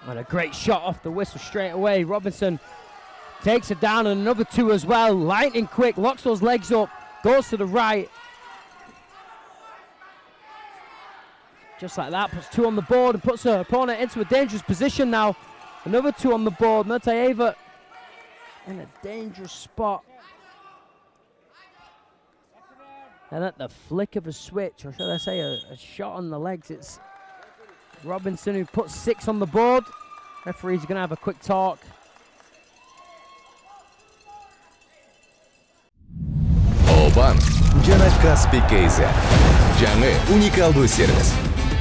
And a great shot off the whistle straight away. Robinson takes it down, and another two as well. Lightning quick, locks those legs up, goes to the right. Just like that, puts two on the board and puts her opponent into a dangerous position now. Another two on the board. Nurtaeva in a dangerous spot. And at the flick of a switch, or should I say a shot on the legs, it's Robinson who puts 6 on the board. Referee's going to have a quick talk. Обан жана Каспий KZ. Жаңы уникалдуу сервис.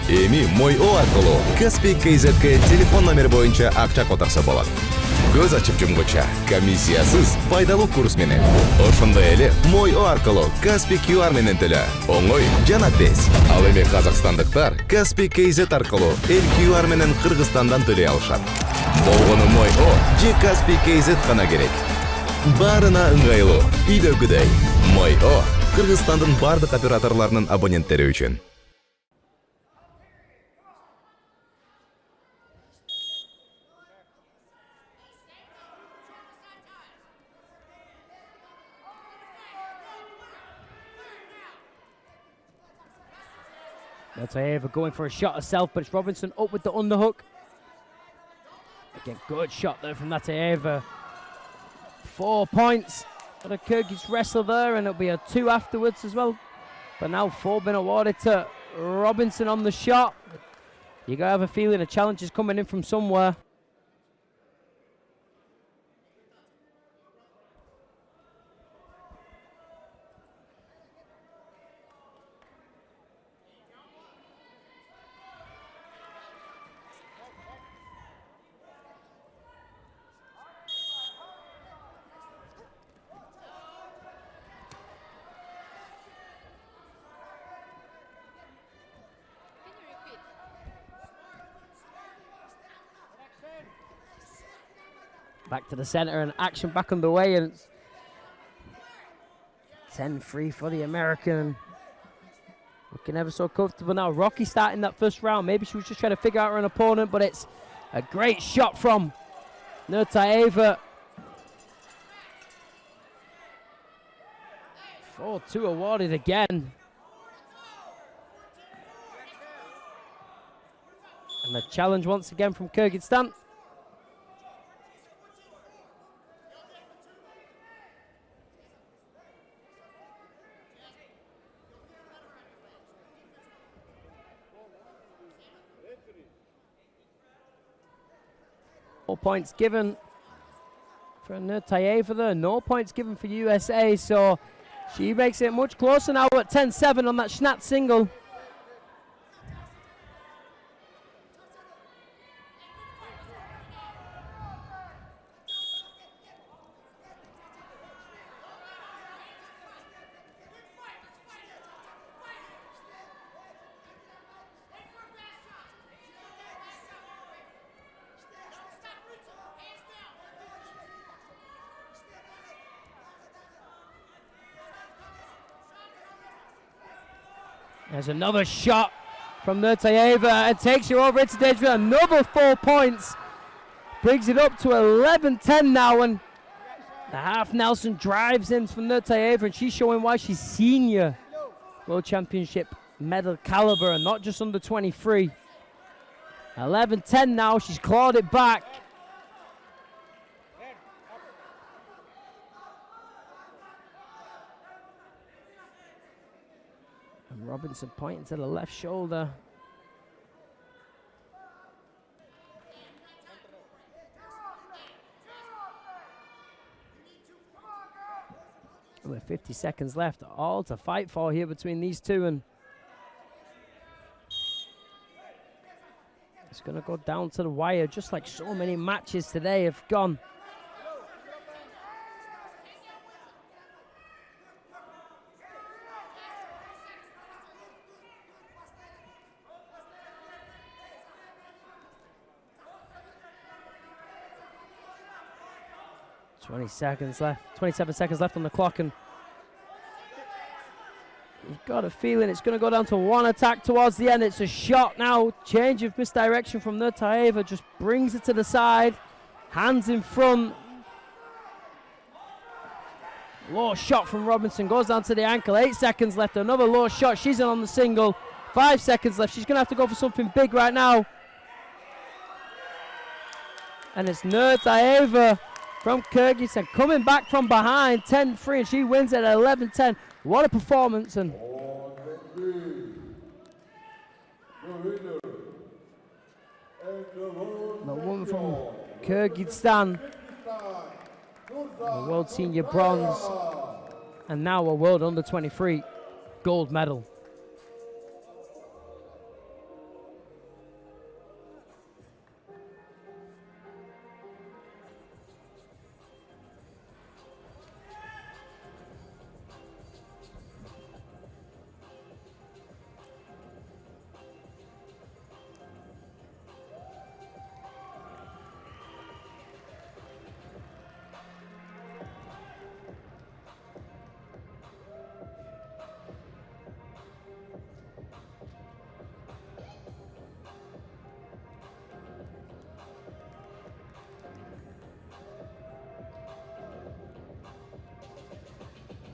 Эми Мой О аркылуу Каспий KZ'ге телефон номер боюнча акча которсо болот. Көз ачып жумгуча комиссиясыз пайдалуу курс менен. Ошондой эле Мой О аркылуу Каспий QR менен төлө. Оңой жана тез. Ал эми казакстандыктар Каспий KZ аркылуу эл QR менен Кыргызстандан төлөй алышат. Болгону Мой О же Каспий KZ гана керек. Барына ыңгайлуу, үйдөгүдөй. Мой О Кыргызстандын бардык операторлорунун абоненттери үчүн. Nurtaeva going for a shot herself, but it's Robinson up with the underhook. Again, good shot there from Nurtaeva. 4 points for the Kyrgyz wrestler there, and it'll be a 2 afterwards as well. But now 4 been awarded to Robinson on the shot. You gotta have a feeling a challenge is coming in from somewhere. Back to the center and action back underway, and it's 10-3 for the American. Looking ever so comfortable now. Rocky starting that first round. Maybe she was just trying to figure out her opponent, but it's a great shot from Nurtaeva. 4-2 awarded again. And a challenge once again from Kyrgyzstan. Points given for Nurtaeva there, no points given for USA, so she makes it much closer now at 10-7 on that Schnatz single. There's another shot from Nurtaeva and takes you over into danger. Another 4 points. Brings it up to 11-10 now, and the half Nelson drives in from Nurtaeva, and she's showing why she's senior World Championship medal caliber and not just under 23. 11-10 now, she's clawed it back. Robinson pointing to the left shoulder. With 50 seconds left, all to fight for here between these two, and it's going to go down to the wire, just like so many matches today have gone. Seconds left, 27 seconds left on the clock, and got a feeling it's going to go down to one attack towards the end. It's a shot now. Change of misdirection from Nurtaeva. Just brings it to the side. Hands in front. Low shot from Robinson. Goes down to the ankle. 8 seconds left. Another low shot. She's in on the single. 5 seconds left. She's going to have to go for something big right now. And it's Nurtaeva from Kyrgyzstan coming back from behind 10-3, and she wins at 11-10. What a performance. And the woman from Kyrgyzstan, a world senior bronze, and now a world under 23 gold medal.